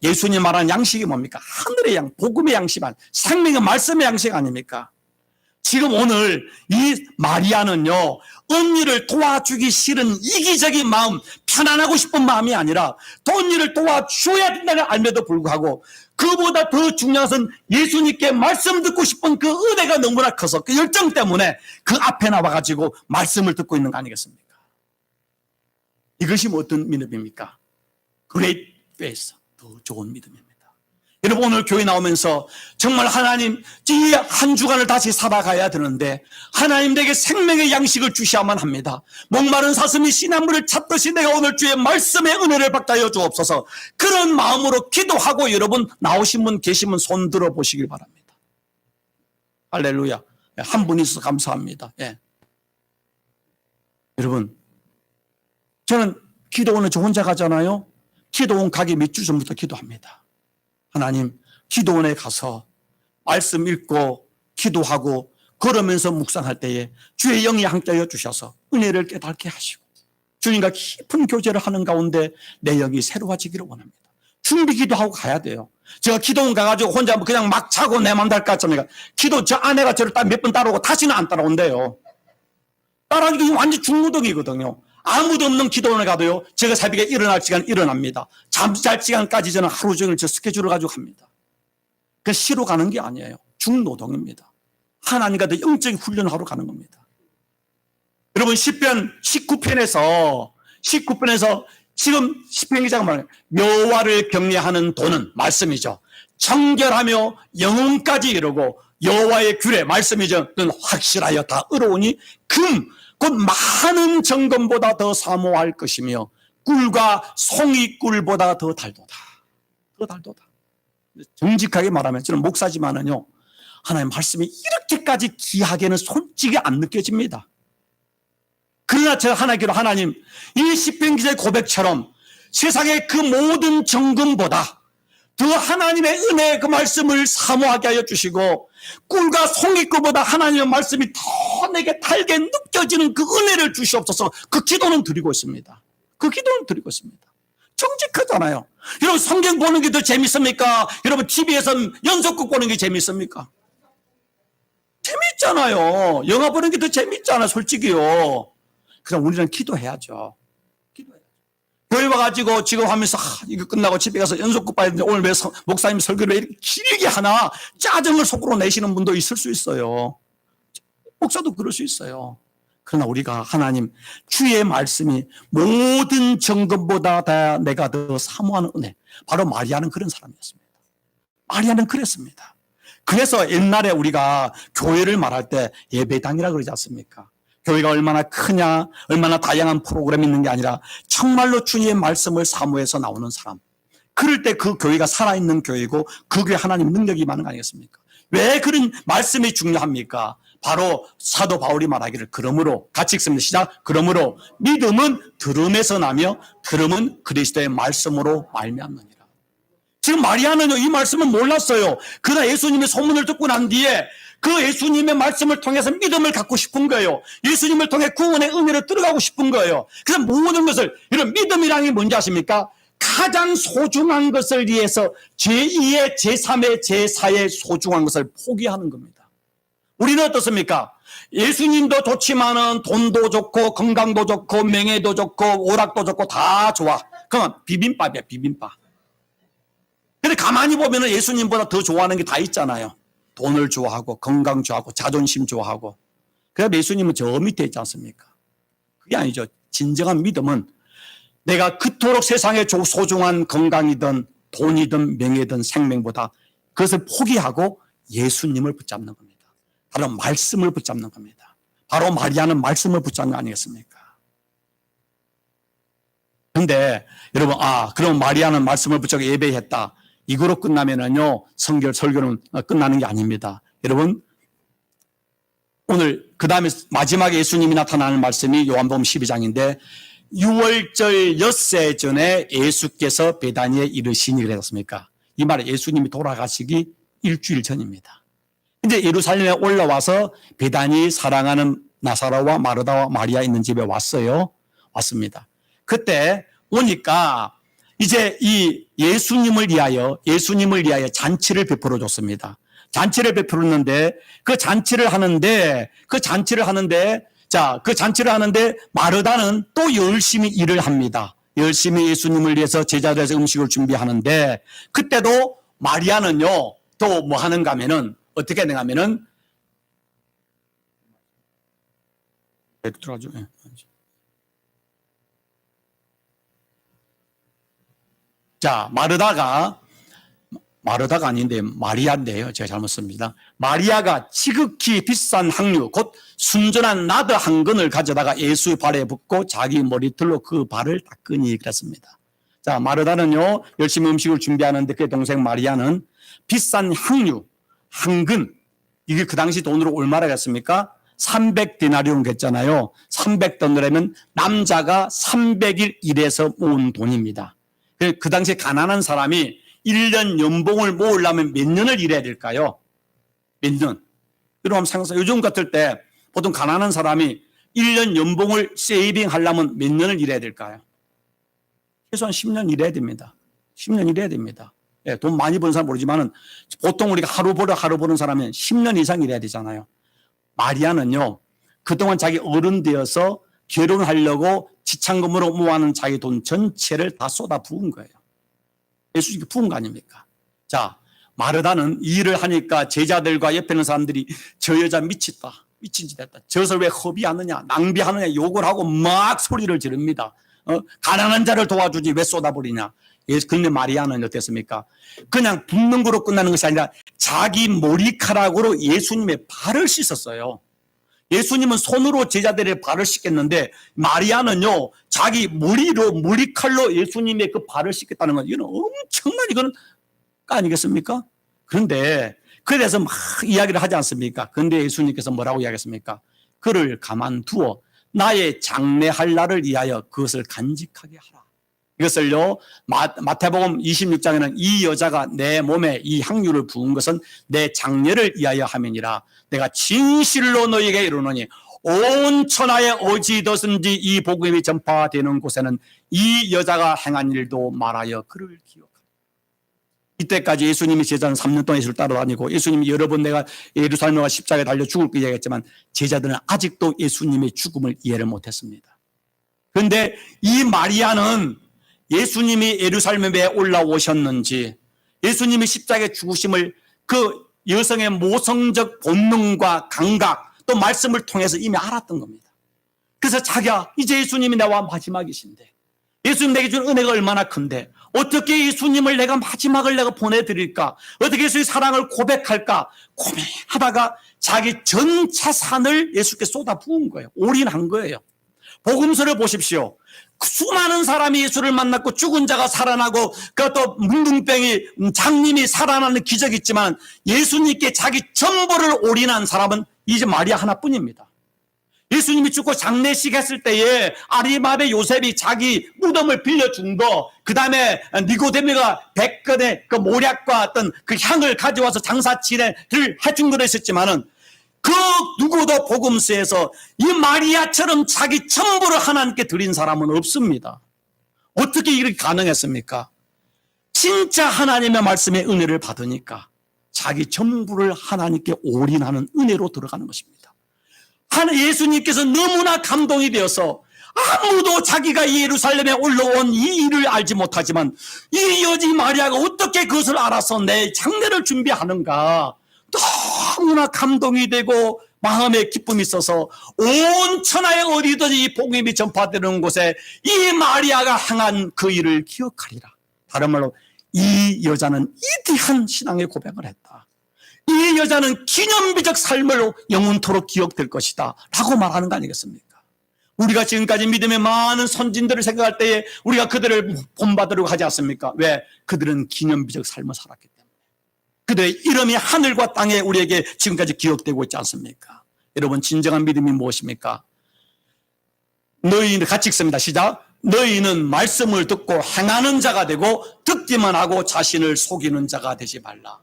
예수님 말하는 양식이 뭡니까? 하늘의 양, 복음의 양식, 생명의 말씀의 양식 아닙니까? 지금 오늘 이 마리아는요, 언니를 도와주기 싫은 이기적인 마음, 편안하고 싶은 마음이 아니라 언니를 도와줘야 된다는 알면도 불구하고 그보다 더 중요한 것은 예수님께 말씀 듣고 싶은 그 은혜가 너무나 커서 그 열정 때문에 그 앞에 나와가지고 말씀을 듣고 있는 거 아니겠습니까? 이것이 어떤 믿음입니까? Great faith, 더 좋은 믿음입니다. 여러분, 오늘 교회 나오면서 정말 하나님 이 한 주간을 다시 살아가야 되는데 하나님 내게 생명의 양식을 주셔야만 합니다. 목마른 사슴이 씨냇물을 찾듯이 내가 오늘 주의 말씀의 은혜를 받게 하여 주옵소서. 그런 마음으로 기도하고 여러분 나오신 분 계시면 손 들어보시길 바랍니다. 할렐루야. 한 분 있어서 감사합니다. 예. 여러분, 저는 기도원은 저 혼자 가잖아요. 기도원 가기 몇 주 전부터 기도합니다. 하나님, 기도원에 가서 말씀 읽고 기도하고 걸으면서 묵상할 때에 주의 영이 함께하여 주셔서 은혜를 깨닫게 하시고 주님과 깊은 교제를 하는 가운데 내 영이 새로워지기를 원합니다. 준비 기도하고 가야 돼요. 제가 기도원 가가지고 혼자 그냥 막 자고 내 맘 달 것 같습니까? 기도 저 아내가 저를 몇 번 따라오고 다시는 안 따라온대요. 따라오기 완전 중무덕이거든요. 아무도 없는 기도원에 가도요, 제가 새벽에 일어날 시간 일어납니다. 잠잘 시간까지 저는 하루 종일 저 스케줄을 가지고 갑니다. 그 쉬러 가는 게 아니에요. 중노동입니다. 하나님과 더 영적인 훈련을 하러 가는 겁니다. 여러분, 시편 19편에서 지금 시편 기자가 말해요. 여호와를 경외하는 도는 말씀이죠. 정결하며 영혼까지 이루고 여호와의 규례 말씀이죠. 확실하여 다 의로우니 곧 많은 정금보다 더 사모할 것이며 꿀과 송이꿀보다 더 달도다. 더 달도다. 정직하게 말하면 저는 목사지만은요, 하나님 말씀이 이렇게까지 귀하게는 솔직히 안 느껴집니다. 그러나 제가 하나님께로 하나님, 이 시편 기자의 고백처럼 세상의 그 모든 정금보다 더 하나님의 은혜의 그 말씀을 사모하게 하여 주시고 꿀과 송이꿀보다 하나님의 말씀이 더 내게 달게 느껴지는 그 은혜를 주시옵소서. 그 기도는 드리고 있습니다. 그 기도는 드리고 있습니다. 정직하잖아요. 여러분, 성경 보는 게 더 재밌습니까? 여러분, TV에서 연속극 보는 게 재밌습니까? 재밌잖아요. 영화 보는 게 더 재밌잖아요, 솔직히요. 그럼 우리는 기도해야죠. 교회 와가지고 지금 하면서 이거 끝나고 집에 가서 연속극 봐야 되는데 오늘 왜 목사님 설교를 이렇게 길게 하나, 짜증을 속으로 내시는 분도 있을 수 있어요. 목사도 그럴 수 있어요. 그러나 우리가 하나님 주의 말씀이 모든 정금보다 다 내가 더 사모하는 은혜, 바로 마리아는 그런 사람이었습니다. 마리아는 그랬습니다. 그래서 옛날에 우리가 교회를 말할 때 예배당이라 그러지 않습니까? 교회가 얼마나 크냐, 얼마나 다양한 프로그램이 있는 게 아니라 정말로 주님의 말씀을 사모해서 나오는 사람. 그럴 때 그 교회가 살아있는 교회고 그 교회 하나님 능력이 많은 거 아니겠습니까? 왜 그런 말씀이 중요합니까? 바로 사도 바울이 말하기를, 그러므로, 같이 읽습니다. 시작. 그러므로 믿음은 들음에서 나며 들음은 그리스도의 말씀으로 말미암느니라. 지금 마리아는 이 말씀은 몰랐어요. 그러나 예수님의 소문을 듣고 난 뒤에 그 예수님의 말씀을 통해서 믿음을 갖고 싶은 거예요. 예수님을 통해 구원의 은혜를 들어가고 싶은 거예요. 그래서 모든 것을, 이런 믿음이라는 게 뭔지 아십니까? 가장 소중한 것을 위해서 제2의, 제3의, 제4의 소중한 것을 포기하는 겁니다. 우리는 어떻습니까? 예수님도 좋지만은 돈도 좋고 건강도 좋고 명예도 좋고 오락도 좋고 다 좋아. 그건 비빔밥이야, 비빔밥. 근데 가만히 보면은 예수님보다 더 좋아하는 게 다 있잖아요. 돈을 좋아하고 건강 좋아하고 자존심 좋아하고. 그래서 예수님은 저 밑에 있지 않습니까? 그게 아니죠. 진정한 믿음은 내가 그토록 세상에 소중한 건강이든 돈이든 명예든 생명보다 그것을 포기하고 예수님을 붙잡는 겁니다. 바로 말씀을 붙잡는 겁니다. 바로 마리아는 말씀을 붙잡는 거 아니겠습니까? 그런데 여러분, 그럼 마리아는 말씀을 붙잡고 예배했다. 이거로 끝나면은요, 설교는 끝나는 게 아닙니다. 여러분, 오늘 그 다음에 마지막에 예수님이 나타나는 말씀이 요한복음 12장인데 6월절 엿새 전에 예수께서 베다니에 이르시니 그랬습니까? 이 말은 예수님이 돌아가시기 일주일 전입니다. 이제 예루살렘에 올라와서 베다니 사랑하는 나사로와 마르다와 마리아 있는 집에 왔습니다. 그때 오니까 이제 이 예수님을 위하여 잔치를 베풀어 줬습니다. 잔치를 베풀었는데 그 잔치를 하는데 마르다는 또 열심히 일을 합니다. 열심히 예수님을 위해서 제자들에서 음식을 준비하는데 그때도 마리아는요, 또 뭐 하는가 하면은, 어떻게 하는가 하면은, 들어가죠. 자, 마르다가 아닌데 마리아인데요. 제가 잘못 씁니다. 마리아가 지극히 비싼 향유, 곧 순전한 나드 한 근을 가져다가 예수의 발에 붓고 자기 머리털로 그 발을 닦으니 그랬습니다. 자, 마르다는요, 열심히 음식을 준비하는데 그의 동생 마리아는 비싼 향유, 한 근, 이게 그 당시 돈으로 얼마나 했습니까? 300디나리온 했잖아요. 300돈이라면 남자가 300일 일해서 모은 돈입니다. 그 당시에 가난한 사람이 1년 연봉을 모으려면 몇 년을 일해야 될까요? 몇 년? 여러분 상상 요즘 같을 때 보통 가난한 사람이 1년 연봉을 세이빙 하려면 몇 년을 일해야 될까요? 최소한 10년 일해야 됩니다. 10년 일해야 됩니다. 예, 돈 많이 버는 사람 모르지만은 보통 우리가 하루 버는 사람은 10년 이상 일해야 되잖아요. 마리아는요, 그동안 자기 어른 되어서 결혼하려고 지참금으로 모아놓은 자기 돈 전체를 다 쏟아 부은 거예요. 예수님께 부은 거 아닙니까? 자, 마르다는 이 일을 하니까 제자들과 옆에 있는 사람들이 저 여자 미쳤다. 미친 짓 했다. 저것을 왜 허비하느냐, 낭비하느냐 욕을 하고 막 소리를 지릅니다. 가난한 자를 도와주지 왜 쏟아버리냐. 그런데 마리아는 어땠습니까? 그냥 붓는 거로 끝나는 것이 아니라 자기 머리카락으로 예수님의 발을 씻었어요. 예수님은 손으로 제자들의 발을 씻겠는데 마리아는요, 자기 머리칼로 예수님의 그 발을 씻겠다는 건 이건 엄청난 이거는 아니겠습니까? 그런데 그에 대해서 막 이야기를 하지 않습니까? 그런데 예수님께서 뭐라고 이야기했습니까? 그를 가만두어 나의 장례할 날을 위하여 그것을 간직하게 하라. 이것을요, 마태복음 26장에는 이 여자가 내 몸에 이 향유를 부은 것은 내 장례를 위하여 함이니라. 내가 진실로 너희에게 이르노니 온 천하에 어디든지 이 복음이 전파되는 곳에는 이 여자가 행한 일도 말하여 그를 기억하라. 이때까지 예수님이 제자는 3년 동안 예수를 따라다니고 예수님이 여러 번 내가 예루살렘에 가 십자가에 달려 죽을 거 이야기했지만 제자들은 아직도 예수님의 죽음을 이해를 못했습니다. 그런데 이 마리아는 예수님이 예루살렘에 올라오셨는지 예수님이 십자가에 죽으심을 그 여성의 모성적 본능과 감각 또 말씀을 통해서 이미 알았던 겁니다. 그래서 자기야, 이제 예수님이 나와 마지막이신데 예수님 내게 준 은혜가 얼마나 큰데 어떻게 예수님을 내가 마지막을 내가 보내드릴까, 어떻게 예수의 사랑을 고백할까 고민하다가 자기 전 재산을 예수께 쏟아 부은 거예요. 올인한 거예요. 복음서를 보십시오. 수많은 사람이 예수를 만났고 죽은 자가 살아나고 그것도 문둥병이 장님이 살아나는 기적이 있지만 예수님께 자기 전부를 올인한 사람은 이제 마리아 하나뿐입니다. 예수님이 죽고 장례식 했을 때에 아리마대 요셉이 자기 무덤을 빌려준 거, 그 다음에 니고데미가 100건의 그 모략과 어떤 그 향을 가져와서 장사 진행을 해준 거로 있었지만은 그 누구도 복음서에서 이 마리아처럼 자기 전부를 하나님께 드린 사람은 없습니다. 어떻게 이렇게 가능했습니까? 진짜 하나님의 말씀의 은혜를 받으니까 자기 전부를 하나님께 올인하는 은혜로 들어가는 것입니다. 예수님께서 너무나 감동이 되어서 아무도 자기가 예루살렘에 올라온 이 일을 알지 못하지만 이 여지 마리아가 어떻게 그것을 알아서 내 장례를 준비하는가 너무나 감동이 되고 마음에 기쁨이 있어서 온 천하에 어디든지 이 복음이 전파되는 곳에 이 마리아가 행한 그 일을 기억하리라. 다른 말로 이 여자는 위대한 신앙의 고백을 했다. 이 여자는 기념비적 삶을 영원토록 기억될 것이다 라고 말하는 거 아니겠습니까? 우리가 지금까지 믿음의 많은 선진들을 생각할 때에 우리가 그들을 본받으려고 하지 않습니까? 왜? 그들은 기념비적 삶을 살았기 때문에. 그들의 이름이 하늘과 땅에 우리에게 지금까지 기억되고 있지 않습니까? 여러분, 진정한 믿음이 무엇입니까? 너희는 같이 읽습니다. 시작. 너희는 말씀을 듣고 행하는 자가 되고 듣기만 하고 자신을 속이는 자가 되지 말라.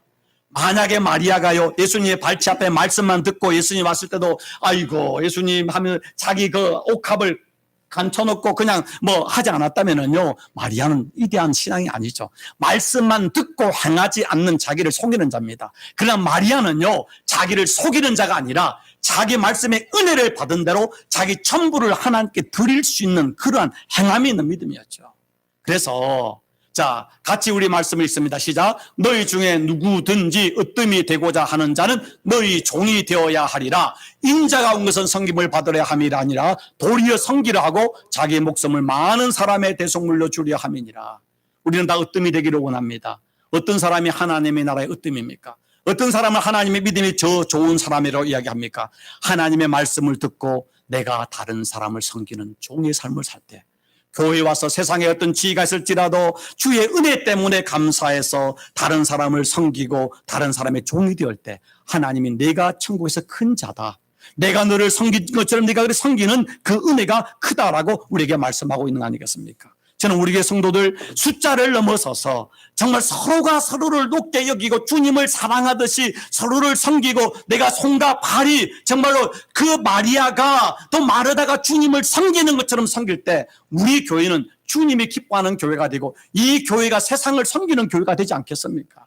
만약에 마리아가요, 예수님의 발치 앞에 말씀만 듣고 예수님 왔을 때도 아이고 예수님 하면 자기 그 옥합을 감춰놓고 그냥 뭐 하지 않았다면은요, 마리아는 위대한 신앙이 아니죠. 말씀만 듣고 행하지 않는 자기를 속이는 자입니다. 그러나 마리아는요, 자기를 속이는 자가 아니라 자기 말씀의 은혜를 받은 대로 자기 전부를 하나님께 드릴 수 있는 그러한 행함이 있는 믿음이었죠. 그래서 자, 같이 우리 말씀을 읽습니다. 시작. 너희 중에 누구든지 으뜸이 되고자 하는 자는 너희 종이 되어야 하리라. 인자가 온 것은 섬김을 받으려 함이라 아니라 도리어 섬기려 하고 자기 목숨을 많은 사람의 대속물로 주려 함이니라. 우리는 다 으뜸이 되기를 원합니다. 어떤 사람이 하나님의 나라의 으뜸입니까? 어떤 사람은 하나님의 믿음이 저 좋은 사람이라고 이야기합니까? 하나님의 말씀을 듣고 내가 다른 사람을 섬기는 종의 삶을 살 때, 교회에 와서 세상에 어떤 지위가 있을지라도 주의 은혜 때문에 감사해서 다른 사람을 섬기고 다른 사람의 종이 되을 때, 하나님이 내가 천국에서 큰 자다, 내가 너를 섬긴 것처럼 네가 그를 섬기는 그 은혜가 크다라고 우리에게 말씀하고 있는 거 아니겠습니까? 저는 우리 교회 성도들 숫자를 넘어서서 정말 서로가 서로를 높게 여기고 주님을 사랑하듯이 서로를 섬기고, 내가 손과 발이 정말로 그 마리아가 또 마르다가 주님을 섬기는 것처럼 섬길 때 우리 교회는 주님이 기뻐하는 교회가 되고 이 교회가 세상을 섬기는 교회가 되지 않겠습니까?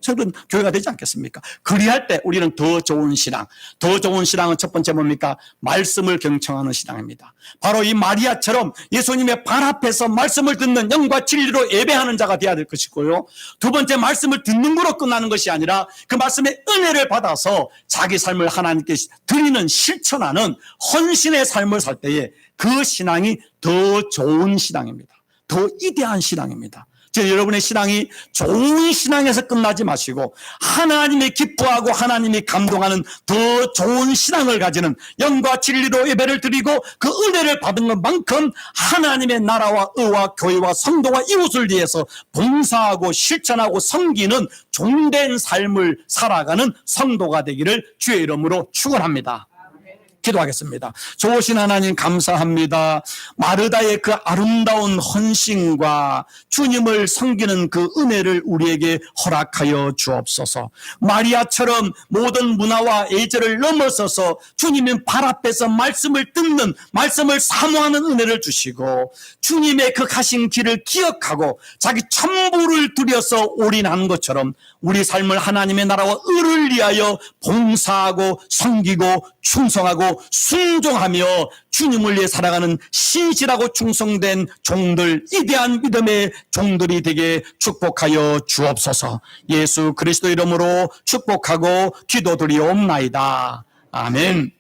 저는 교회가 되지 않겠습니까? 그리할 때 우리는 더 좋은 신앙, 더 좋은 신앙은 첫 번째 뭡니까? 말씀을 경청하는 신앙입니다. 바로 이 마리아처럼 예수님의 발 앞에서 말씀을 듣는 영과 진리로 예배하는 자가 되어야 될 것이고요. 두 번째, 말씀을 듣는 거로 끝나는 것이 아니라 그 말씀의 은혜를 받아서 자기 삶을 하나님께 드리는, 실천하는 헌신의 삶을 살 때에 그 신앙이 더 좋은 신앙입니다. 더 위대한 신앙입니다. 여러분의 신앙이 좋은 신앙에서 끝나지 마시고 하나님이 기뻐하고 하나님이 감동하는 더 좋은 신앙을 가지는, 영과 진리로 예배를 드리고 그 은혜를 받은 것만큼 하나님의 나라와 의와 교회와 성도와 이웃을 위해서 봉사하고 실천하고 섬기는 종된 삶을 살아가는 성도가 되기를 주의 이름으로 축원합니다. 기도하겠습니다. 좋으신 하나님 감사합니다. 마르다의 그 아름다운 헌신과 주님을 섬기는 그 은혜를 우리에게 허락하여 주옵소서. 마리아처럼 모든 문화와 예절을 넘어서서 주님의 발 앞에서 말씀을 듣는, 말씀을 사모하는 은혜를 주시고, 주님의 그 가신 길을 기억하고 자기 전부를 들여서 올인하는 것처럼 우리 삶을 하나님의 나라와 의를 위하여 봉사하고 섬기고 충성하고 순종하며 주님을 위해 살아가는 신실하고 충성된 종들, 위대한 믿음의 종들이 되게 축복하여 주옵소서. 예수 그리스도 이름으로 축복하고 기도드리옵나이다. 아멘.